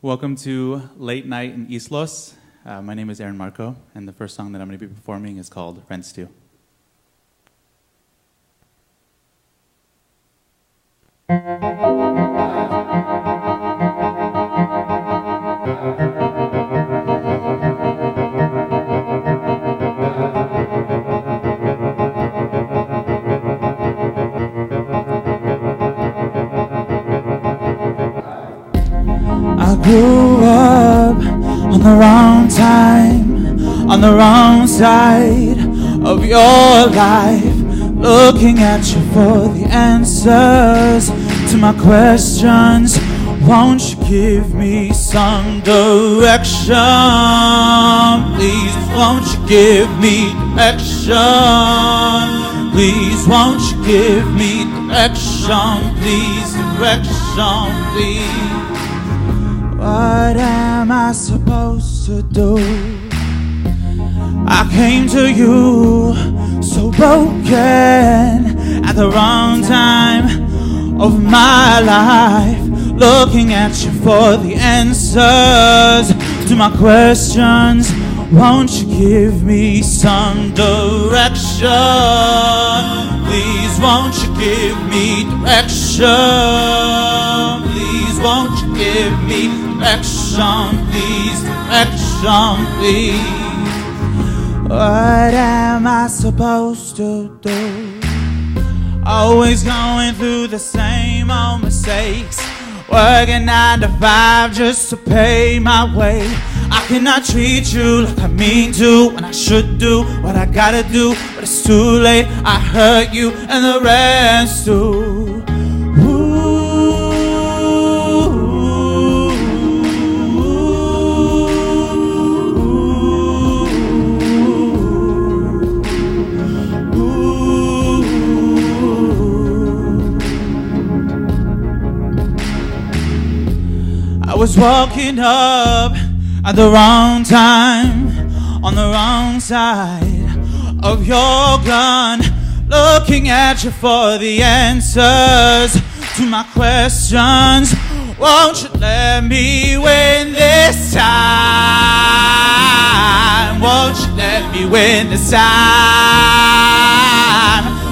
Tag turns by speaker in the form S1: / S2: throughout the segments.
S1: Welcome to Late Night in East Los. My name is Aaron Marco, and the first song that I'm going to be performing is called Rent Stew. I grew up on the wrong time, on the wrong side of your life, looking at you for the answers to my questions. Won't you give me some direction? Please, won't you give me direction? Please, won't you give me direction? Please, direction, please. What am I supposed to do? I came to you so broken at the wrong time of my life, looking at you for the answers to my questions. Won't you give me some direction? Please, won't you give me direction? Please, won't you give me direction? Please, direction, please. What am I supposed to do? Always going through the same old mistakes, working 9 to 5 just to pay my way. I cannot treat you like I mean to when I should do what I gotta do, but it's too late. I hurt you and the rest too. I was walking up at the wrong time, on the wrong side of your gun, looking at you for the answers to my questions. Won't you let me win this time? Won't you let me win this time?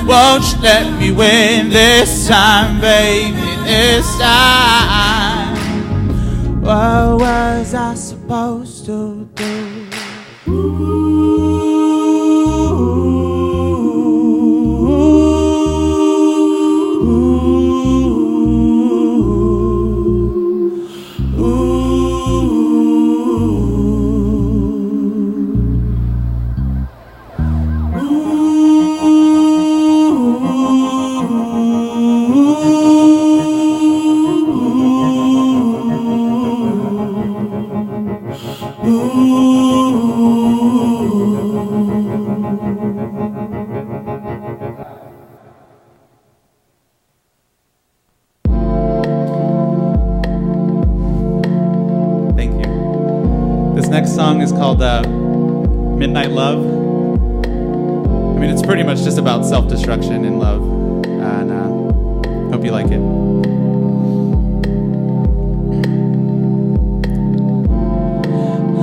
S1: Won't you let me win this time, baby, this time? What was I supposed to do? Next song is called Midnight Love. I mean, it's pretty much just about self-destruction in love, and hope you like it.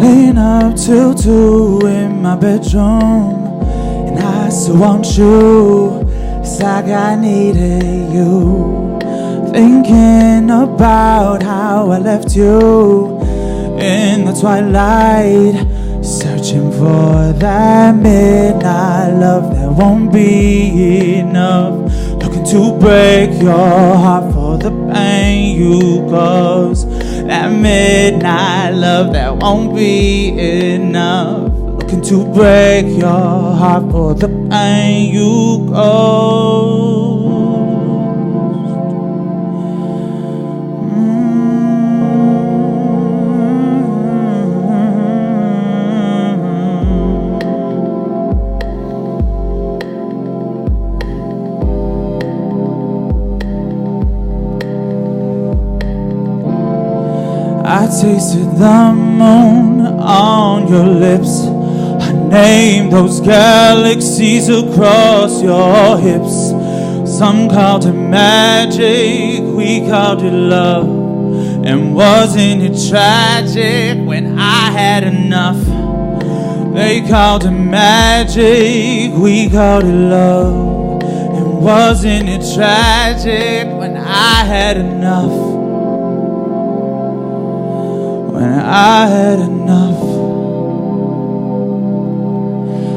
S1: Laying up till 2 in my bedroom, and I still want you. It's like I needed you. Thinking about how I left you in the twilight, searching for that midnight love that won't be enough. Looking to break your heart for the pain you cause. That midnight love that won't be enough. Looking to break your heart for the pain you cause. I tasted the moon on your lips. I named those galaxies across your hips. Some called it magic, we called it love. And wasn't it tragic when I had enough? They called it magic, we called it love. And wasn't it tragic when I had enough? When I had enough.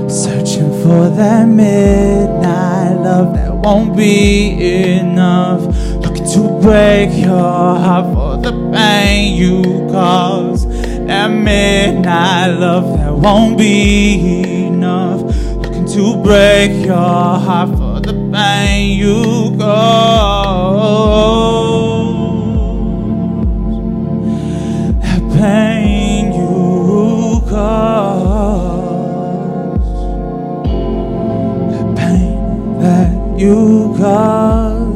S1: Searching for that midnight love that won't be enough. Looking to break your heart for the pain you cause. That midnight love that won't be enough. Looking to break your heart for the pain you cause. That pain you cause. That pain that you cause.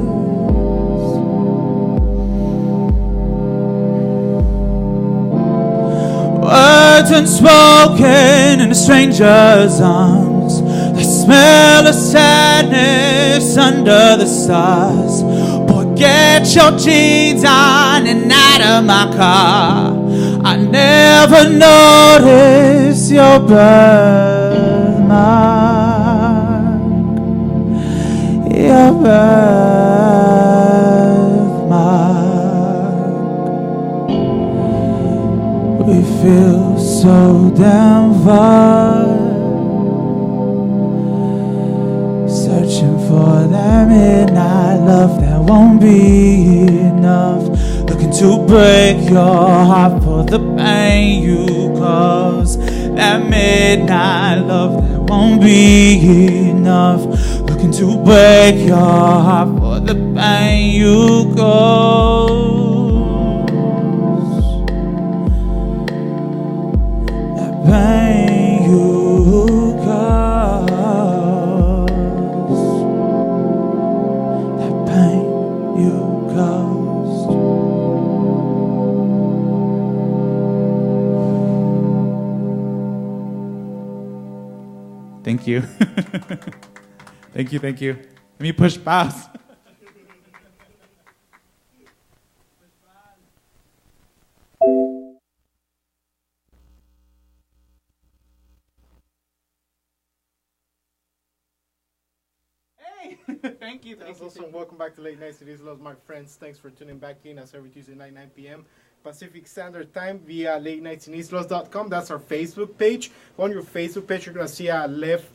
S1: Words unspoken in a stranger's arms. The smell of sadness under the stars. Boy, get your jeans on and out of my car. I never noticed your birthmark. Your birthmark. We feel so damn far, searching for that midnight love that won't be enough. Looking to break your heart for the pain you cause. That midnight love that won't be enough. Looking to break your heart for the pain you cause. Pain you cause. That pain you caused. Thank you. Thank you, thank you. Let me push pause. Thank you.
S2: That's awesome. Welcome back to Late Nights in Islos, my friends. Thanks for tuning back in as every Tuesday night, 9 p.m. Pacific Standard Time via LateNightsInIslos.com. That's our Facebook page. On your Facebook page, you're going to see an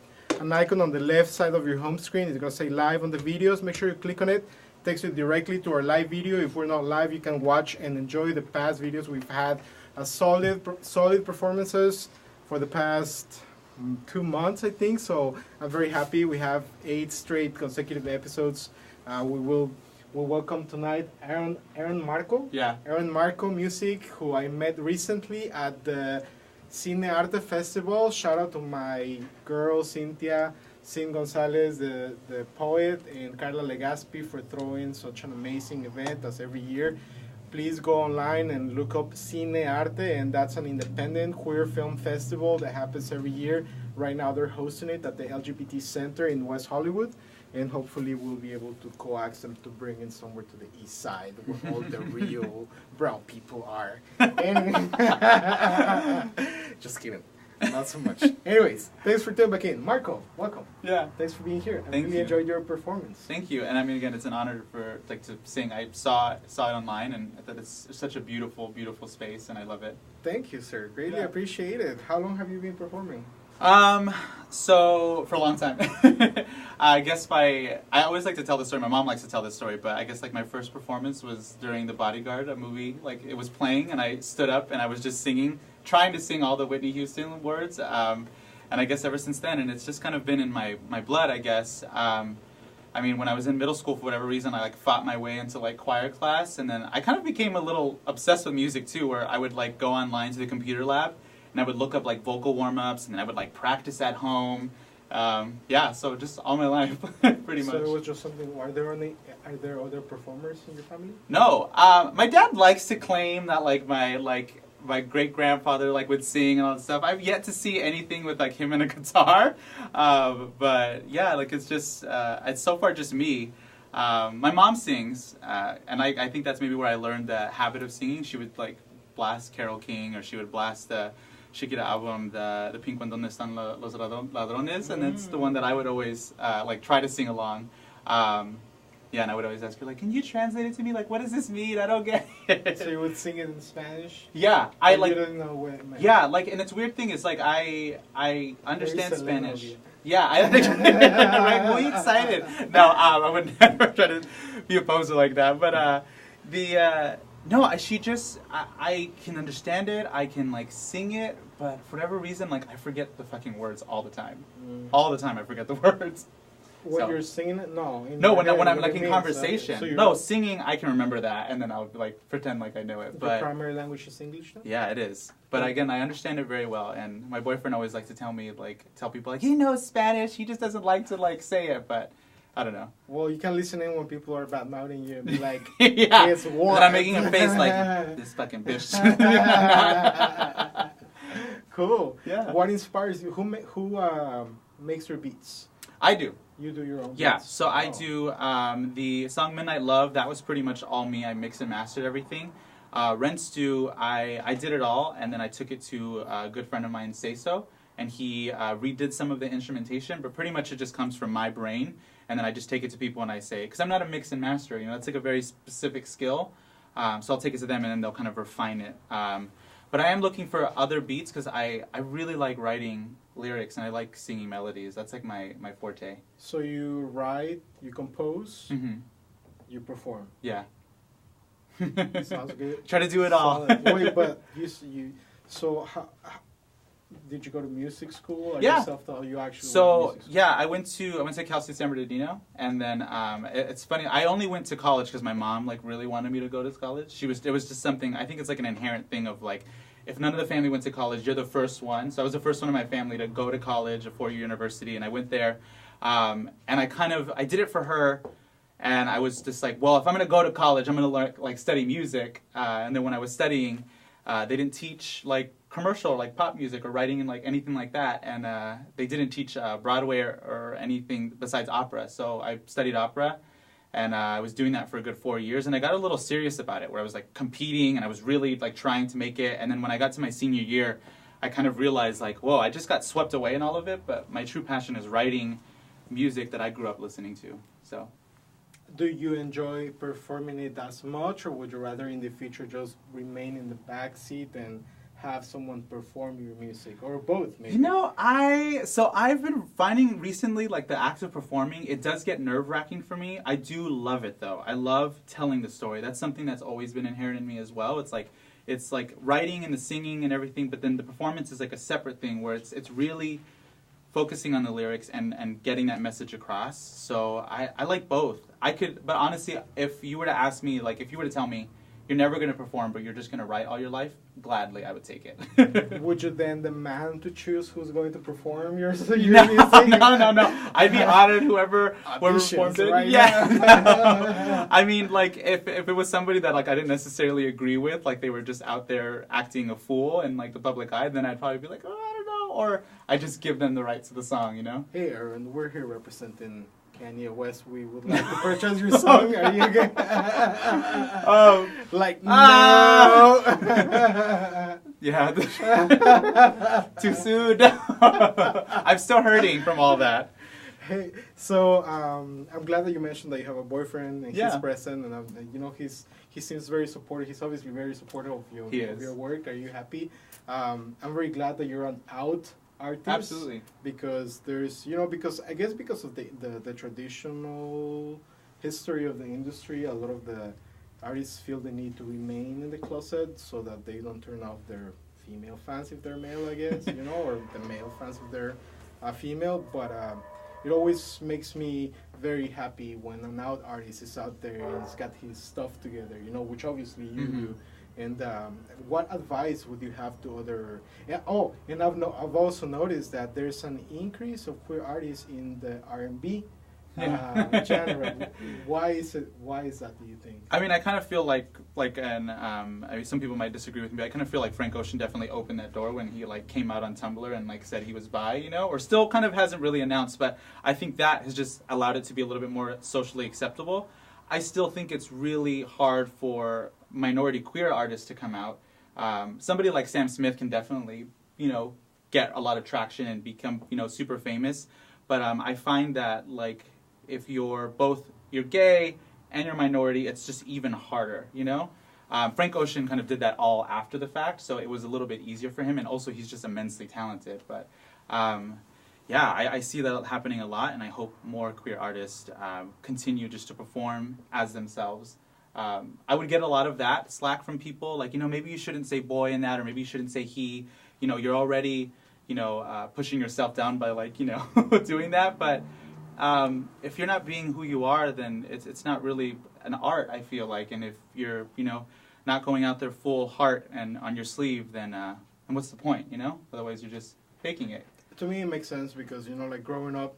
S2: icon on the left side of your home screen. It's going to say live on the videos. Make sure you click on it. It takes you directly to our live video. If we're not live, you can watch and enjoy the past videos. We've had a solid performances for the past 2 months, I think, so I'm very happy. We have 8 straight consecutive episodes. We'll welcome tonight Aaron Marco.
S1: Yeah.
S2: Aaron Marco Music, who I met recently at the Cine Arte Festival. Shout out to my girl Cynthia Sin Gonzalez, the poet, and Carla Legaspi for throwing such an amazing event as every year. Please go online and look up Cine Arte, and that's an independent queer film festival that happens every year. Right now they're hosting it at the LGBT Center in West Hollywood, and hopefully we'll be able to coax them to bring in somewhere to the east side where all the real brown people are. Just kidding. Not so much. Anyways, thanks for tuning back in. Marco, welcome.
S1: Yeah.
S2: Thanks for being here. I
S1: Thank
S2: really
S1: you.
S2: enjoyed your performance.
S1: Thank you. And I mean, again, it's an honor for to sing. I saw it online, and I thought it's such a beautiful, beautiful space, and I love it.
S2: Thank you, sir. Greatly appreciate it. How long have you been performing?
S1: So for a long time. I guess I always like to tell the story. My mom likes to tell this story, but I guess like my first performance was during The Bodyguard, a movie. Like it was playing, and I stood up and I was just singing, trying to sing all the Whitney Houston words. And I guess ever since then, and it's just kind of been in my blood, I guess. I mean, when I was in middle school, for whatever reason, I like fought my way into like choir class, and then I kind of became a little obsessed with music too, where I would like go online to the computer lab, and I would look up like vocal warm-ups, and then I would like practice at home. Yeah, so just all my life, pretty much.
S2: So it was just something. Are there other performers in your family?
S1: No, my dad likes to claim that like my great grandfather like would sing and all that stuff. I've yet to see anything with like him and a guitar, but yeah, like it's just it's so far just me.
S3: My mom sings, and I think that's maybe where I learned the habit of singing. She would like blast Carole King, or she would blast the Shakira album, the Pink One, Donde Están los Ladrones, and that's the one that I would always like try to sing along. Yeah, and I would always ask her, like, can you translate it to me? Like, what does this mean? I don't get it.
S2: So you would sing it in Spanish?
S3: Yeah, I like.
S2: You don't know what it meant.
S3: Yeah, like, and it's weird thing is like I understand Spanish. Yeah, I'm really excited. No, I would never try to be a poser like that. But no, she just I can understand it. I can like sing it, but for whatever reason, like I forget the fucking words all the time. All the time, I forget the words.
S2: When you're singing it? No.
S3: No, when I'm like in conversation. So no, singing, I can remember that, and then I'll like pretend like I know it. But
S2: your primary language is English, though?
S3: Yeah, it is. But again, I understand it very well, and my boyfriend always likes to tell people like he knows Spanish, he just doesn't like to like say it, but I don't know.
S2: Well, you can listen in when people are bad mouthing you and be like,
S3: yeah,
S2: it's war.
S3: And I'm making a face like this fucking bitch.
S2: Cool.
S3: Yeah.
S2: What inspires you? Who makes your beats?
S3: I do.
S2: You do your own beats?
S3: Yeah, so I do the song Midnight Love. That was pretty much all me. I mixed and mastered everything. Rents Do, I did it all, and then I took it to a good friend of mine, Say So, and he redid some of the instrumentation, but pretty much it just comes from my brain, and then I just take it to people and I say, because I'm not a mix and master, you know, it's like a very specific skill, so I'll take it to them and then they'll kind of refine it. But I am looking for other beats because I really like writing lyrics and I like singing melodies. That's like my forte.
S2: So you write, you compose, you perform.
S3: Yeah.
S2: Sounds good.
S3: Try to do it all.
S2: Wait, but so how did you go to music school? Or
S3: Yeah.
S2: Yourself, you actually
S3: So yeah, I went to Cal State San Bernardino, and then it's funny. I only went to college because my mom like really wanted me to go to college. It was just something. I think it's like an inherent thing of like, if none of the family went to college, you're the first one. So I was the first one in my family to go to college, a 4-year university, and I went there. And I did it for her, and I was just like, well, if I'm going to go to college, I'm going to learn like study music. And then when I was studying, they didn't teach like commercial, like pop music or writing and like anything like that. And they didn't teach Broadway or anything besides opera. So I studied opera. And I was doing that for a good 4 years, and I got a little serious about it, where I was like competing, and I was really like trying to make it. And then when I got to my senior year, I kind of realized like, whoa, I just got swept away in all of it. But my true passion is writing music that I grew up listening to. So,
S2: do you enjoy performing it as much, or would you rather in the future just remain in the back seat and have someone perform your music, or both maybe?
S3: You know, I've been finding recently like the act of performing, it does get nerve-wracking for me. I do love it though. I love telling the story. That's something that's always been inherent in me as well. It's like writing and the singing and everything, but then the performance is like a separate thing where it's really focusing on the lyrics and getting that message across. So I like both. But honestly, if you were to ask me, like if you were to tell me you're never going to perform, but you're just going to write all your life, gladly I would take it.
S2: Would you then demand to choose who's going to perform your
S3: No,
S2: music?
S3: no. I'd be honored whoever performed it.
S2: Right?
S3: Yeah. I mean, like, if it was somebody that, like, I didn't necessarily agree with, like, they were just out there acting a fool in, like, the public eye, then I'd probably be like, oh, I don't know. Or I just give them the rights to the song, you know?
S2: Hey, Aaron, we're here representing Kanye West. We would like to purchase your song. Are you okay? Like, no.
S3: Yeah. Too soon. I'm still hurting from all that.
S2: Hey, so I'm glad that you mentioned that you have a boyfriend and he's present, and you know he seems very supportive. He's obviously very supportive of your work. Are you happy? I'm very glad that you're an out artist.
S3: Absolutely.
S2: Because I guess because of the traditional history of the industry, a lot of the artists feel the need to remain in the closet so that they don't turn off their female fans if they're male, I guess, or the male fans if they're female. But it always makes me very happy when an out artist is out there and he's got his stuff together, which obviously you do. And what advice would you have to other? And I've also noticed that there's an increase of queer artists in the R&B genre. Why is it? Why is that? Do you think?
S3: I mean, I kind of feel like I mean, some people might disagree with me, but I kind of feel like Frank Ocean definitely opened that door when he like came out on Tumblr and like said he was bi, you know, or still kind of hasn't really announced, but I think that has just allowed it to be a little bit more socially acceptable. I still think it's really hard for minority queer artists to come out. Somebody like Sam Smith can definitely, you know, get a lot of traction and become, you know, super famous. But I find that like if you're gay and you're minority, it's just even harder, you know? Frank Ocean kind of did that all after the fact, so it was a little bit easier for him, and also he's just immensely talented. But yeah, I see that happening a lot, and I hope more queer artists continue just to perform as themselves. I would get a lot of that slack from people, like, you know, maybe you shouldn't say boy in that, or maybe you shouldn't say he. You know, you're already, you know, pushing yourself down by, like, you know, doing that. But if you're not being who you are, then it's not really an art, I feel like. And if you're, you know, not going out there full heart and on your sleeve, then and what's the point, you know? Otherwise, you're just faking it.
S2: To me, it makes sense because, you know, like growing up,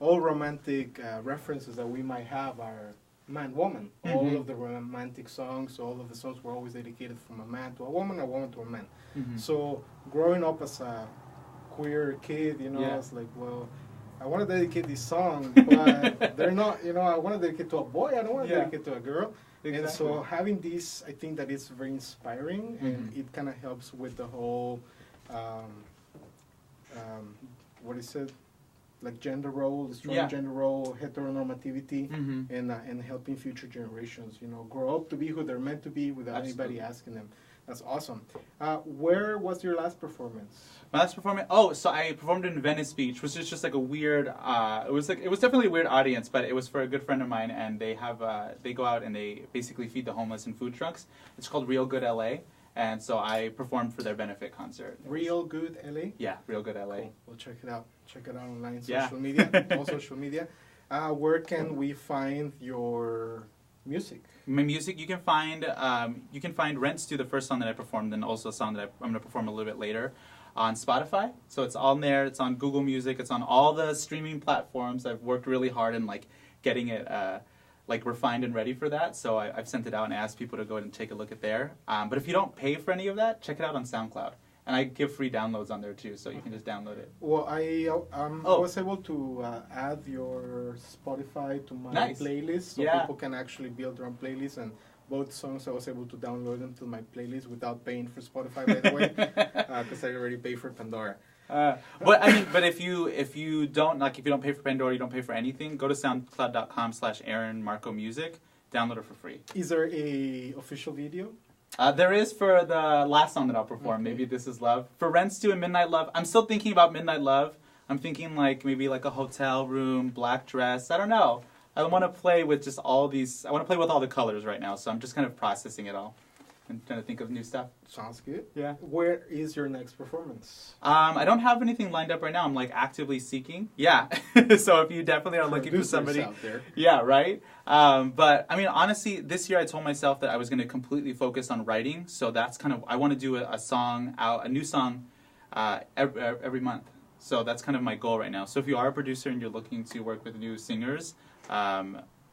S2: all romantic references that we might have are man-woman. Mm-hmm. All of the romantic songs, all of the songs were always dedicated from a man to a woman to a man. Mm-hmm. So growing up as a queer kid, you know, I was like, well, I want to dedicate this song, but they're not, you know, I want to dedicate to a boy, I don't want to dedicate to a girl. Exactly. And so having this, I think that it's very inspiring, and it kind of helps with the whole, what is it? Like gender role, the strong gender role, heteronormativity, and helping future generations, you know, grow up to be who they're meant to be without anybody asking them. That's awesome. Where was your last performance?
S3: My last performance? Oh, so I performed in Venice Beach, which is just like a weird. It was definitely a weird audience, but it was for a good friend of mine, and they have they go out and they basically feed the homeless in food trucks. It's called Real Good LA. And so I performed for their benefit concert.
S2: Real Good LA?
S3: Yeah, Real Good LA.
S2: Cool. We'll check it out. Check it out online, social media, all social media. Where can we find your music?
S3: My music, you can find Rent Stew, the first song that I performed, and also a song that I'm going to perform a little bit later, on Spotify. So it's on there. It's on Google Music. It's on all the streaming platforms. I've worked really hard in like getting it like refined and ready for that, so I've sent it out and asked people to go ahead and take a look at there. But if you don't pay for any of that, check it out on SoundCloud. And I give free downloads on there too, so you can just download it.
S2: Well, I was able to add your Spotify to my playlist, so people can actually build their own playlists, and both songs I was able to download them to my playlist without paying for Spotify, by the way, because I already pay for Pandora.
S3: But I mean, but if you don't pay for Pandora, you don't pay for anything, go to soundcloud.com/Aaron Marco Music, download it for free.
S2: Is there a official video?
S3: There is for the last song that I'll perform, Maybe This Is Love. For Rent Stew and Midnight Love, I'm still thinking about Midnight Love. I'm thinking like maybe like a hotel room, black dress, I don't know. I want to play with just all these, I want to play with all the colors right now, so I'm just kind of processing it all. I'm trying to think of new stuff.
S2: Sounds good.
S3: Yeah.
S2: Where is your next performance?
S3: I don't have anything lined up right now. I'm like actively seeking. Yeah. So if you definitely are looking for somebody
S2: out there.
S3: Yeah, right. But I mean, honestly, this year I told myself that I was going to completely focus on writing. So that's kind of, I want to do a new song every month. So that's kind of my goal right now. So if you are a producer and you're looking to work with new singers,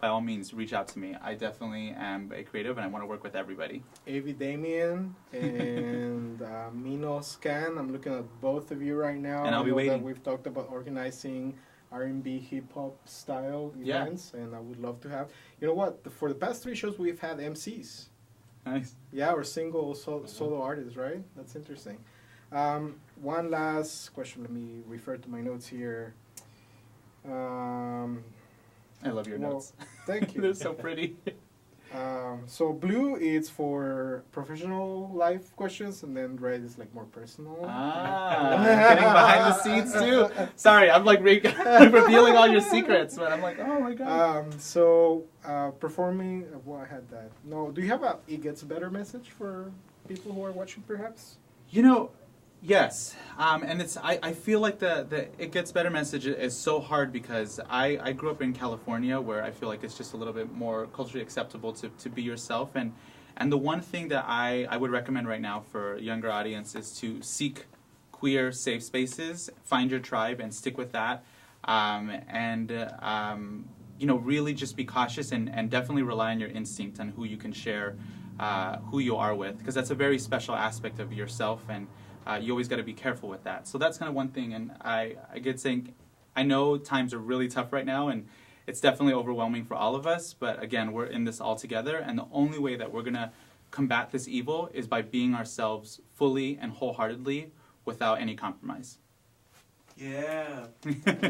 S3: by all means, reach out to me. I definitely am a creative, and I want to work with everybody.
S2: Avi Damien and Mino Scan. I'm looking at both of you right now.
S3: And I'll be waiting.
S2: That we've talked about organizing R&B, hip-hop style events, and I would love to have. You know what? For the past 3 shows, we've had MCs.
S3: Nice.
S2: Yeah, or single solo artists, right? That's interesting. One last question. Let me refer to my notes here.
S3: I love your notes.
S2: Thank you.
S3: They're so pretty.
S2: So blue is for professional life questions, and then red is like more personal.
S3: Getting behind the scenes too. Sorry, I'm like revealing all your secrets, but I'm like, oh my god.
S2: Performing. Well, I had that. No, do you have a "It Gets Better" message for people who are watching, perhaps?
S3: You know. Yes, and it's. I feel like the "It Gets Better" message is so hard because I grew up in California, where I feel like it's just a little bit more culturally acceptable to be yourself, and the one thing that I would recommend right now for a younger audience is to seek queer safe spaces, find your tribe, and stick with that. Really just be cautious and definitely rely on your instinct on who you can share who you are with, because that's a very special aspect of yourself, and you always got to be careful with that. So that's kind of one thing, and I get saying, I know times are really tough right now, and it's definitely overwhelming for all of us, but again, we're in this all together, and the only way that we're going to combat this evil is by being ourselves fully and wholeheartedly without any compromise.
S2: Yeah. I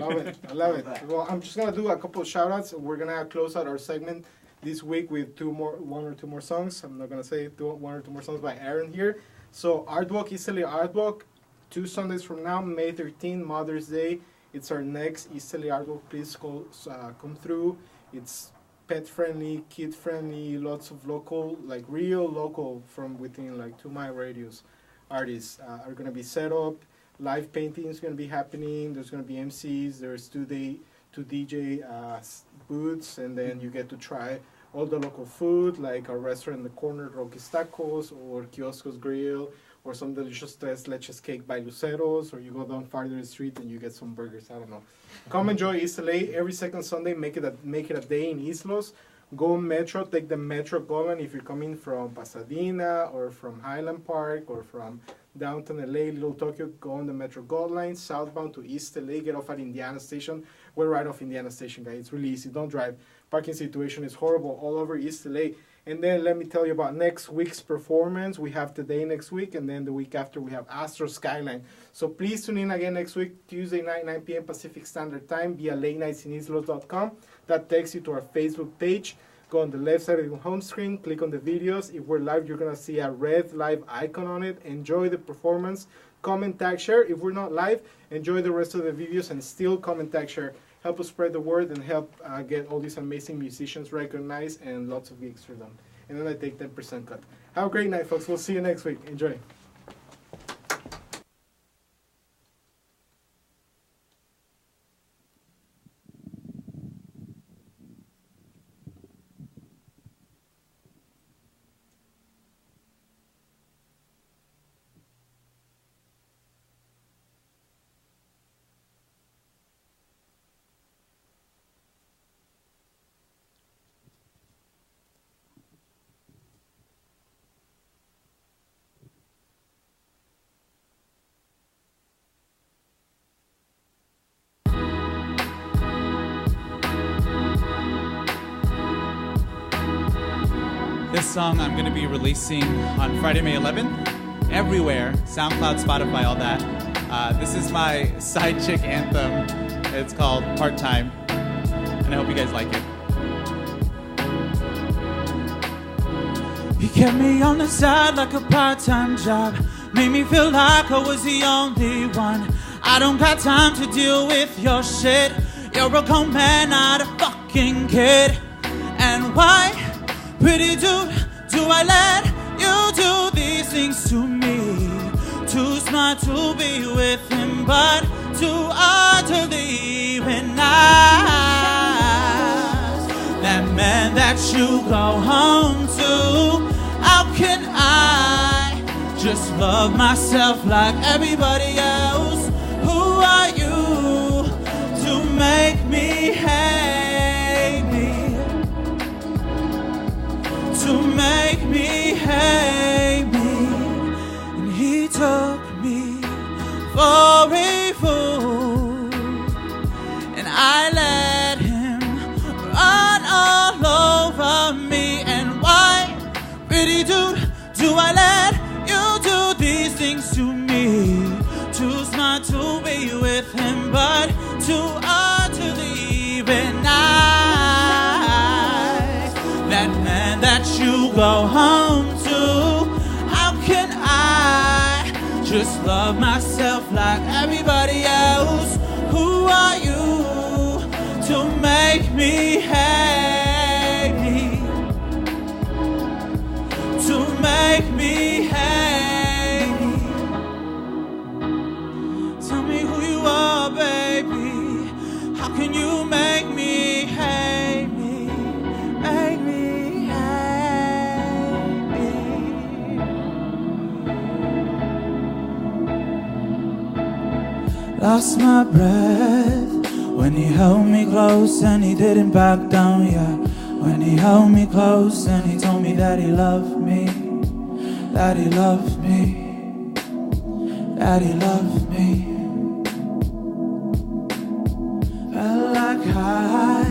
S2: love it. Well, I'm just going to do a couple of shout-outs. We're going to close out our segment this week with one or two more songs. I'm not going to say one or two more songs by Aaron here. So, Artwalk, East LA Artwalk, 2 Sundays from now, May 13, Mother's Day. It's our next East LA Artwalk. Please come through. It's pet-friendly, kid-friendly, lots of local, like real local from within like 2 mile radius artists are going to be set up. Live painting is going to be happening. There's going to be MCs. There's 2 DJ booths, and then you get to try all the local food, like our restaurant in the corner, Rocky's Tacos, or Kiosco's Grill, or some delicious tres leches cake by Luceros, or you go down farther the street and you get some burgers. I don't know. Come enjoy East LA every second Sunday. Make it a day in Islos. Go Metro. Take the Metro Golden if you're coming from Pasadena or from Highland Park or from downtown LA, Little Tokyo. Go on the Metro Gold Line, southbound to East LA. Get off at Indiana Station. We're right off Indiana Station, guys. It's really easy. Don't drive. Parking situation is horrible all over East LA. And then let me tell you about next week's performance. We have today next week, and then the week after we have Astro Skyline. So please tune in again next week, Tuesday night, 9 p.m. Pacific Standard Time via LateNightsInIslos.com. That takes you to our Facebook page. Go on the left side of your home screen, click on the videos. If we're live, you're going to see a red live icon on it. Enjoy the performance. Comment, tag, share. If we're not live, enjoy the rest of the videos and still comment, tag, share. Help us spread the word and help get all these amazing musicians recognized and lots of gigs for them. And then I take 10% cut. Have a great night, folks. We'll see you next week. Enjoy.
S3: This song I'm going to be releasing on Friday, May 11th, everywhere, SoundCloud, Spotify, all that. This is my side chick anthem. It's called Part-Time, and I hope you guys like it.
S1: He kept me on the side like a part-time job, made me feel like I was the only one. I don't got time to deal with your shit. You're a grown man, not a fucking kid. And why, pretty dude, do I let you do these things to me? Too smart to be with him, but too hard to leave. And that man that you go home to, how can I just love myself like everybody else? Who are you to make me hate me? To make me hate me? And he took me for a fool, and I let him run all over me. And why, pretty dude, do I let you do these things to me? Too smart to be with him, but too hard to leave. And that man that you go home to, how can I just love myself like everybody else? Who are you to make me hate me? To make me hate me? Tell me who you are, baby. How can you make me hate me? Make me hate me? Lost my breath When he held me close and he didn't back down, yeah. When he held me close and he told me that he loved me, that he loved me, that he loved me. Felt like I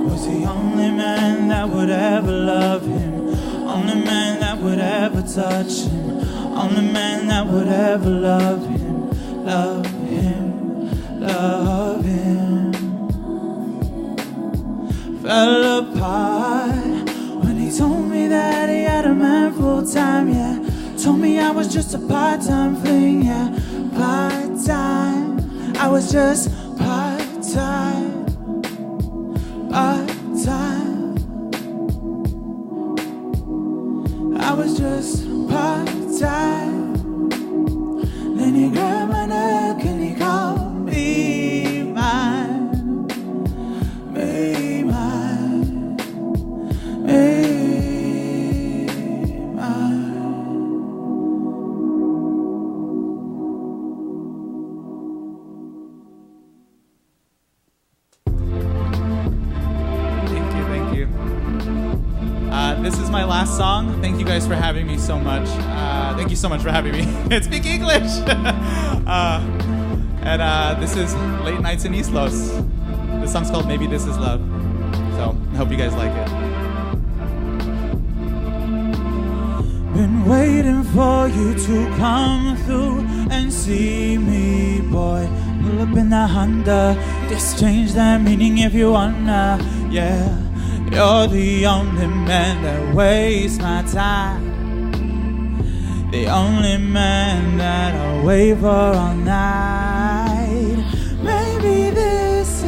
S1: was the only man that would ever love him, only man that would ever touch him, only man that would ever love him, love him, love him. Fell apart when he told me that he had a man full time, yeah. Told me I was just a part-time thing, yeah. Part-time, I was just part-time, part-time. I was just part-time. Then he grabbed my neck and he called me mine, me mine, me mine.
S3: Thank you. This is my last song. Thank you guys for having me so much. Thank you so much for having me. Speak English. This is Late Nights in East Los. This song's called Maybe This Is Love. So I hope you guys like it.
S1: Been waiting for you to come through and see me, boy. Pull up in the Honda, just change that meaning if you wanna, yeah. You're the only man that wastes my time, the only man that I'll wait for all night. Maybe this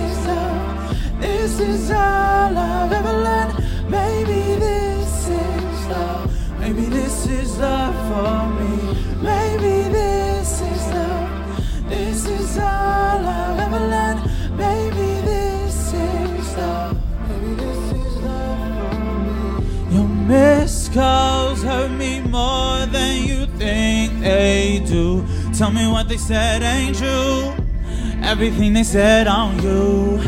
S1: is all I've ever learned. Maybe this is love. Maybe this is love for me. Maybe this is love. This is all I've ever learned. Maybe this is love. Maybe this is love for me. Your missed calls hurt me more than you think they do. Tell me what they said ain't true. Everything they said on you.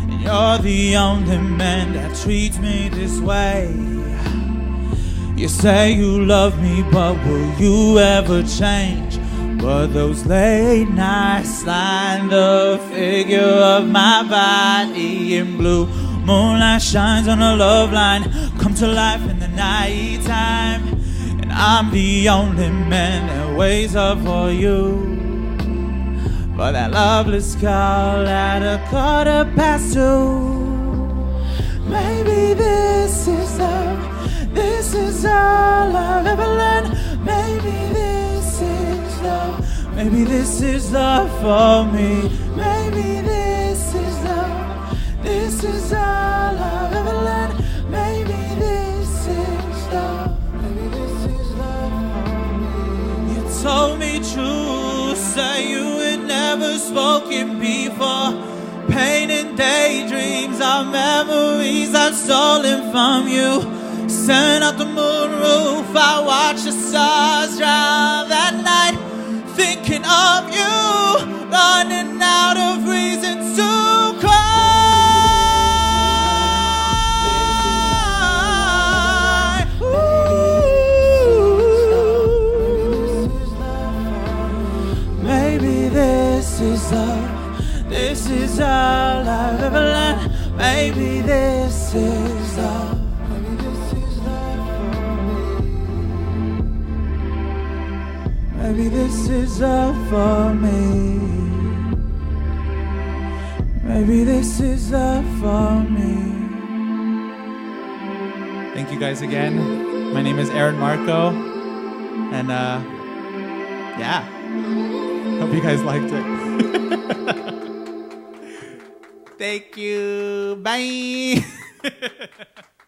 S1: And you're the only man that treats me this way. You say you love me, but will you ever change? But those late nights line the figure of my body in blue. Moonlight shines on a love line, come to life in the night time. And I'm the only man that waits up for you. For that loveless call at 2:15. Maybe this is love. This is all I've ever learned. Maybe this is love. Maybe this is love for me. Maybe this is love. This is all I've ever learned. Maybe this is love. Maybe this is love for me. You told me true, say you had never spoken before. Pain and daydreams are memories I've stolen from you. Send out the moon roof, I watch the stars drown that night, thinking of you, running out of reasons to cry. Maybe this is love. This is all I've ever learned. Maybe this is love. Maybe this is love for me. Maybe this is love for me.
S3: Thank you guys again. My name is Aaron Marco. And yeah. Hope you guys liked it. Thank you. Bye.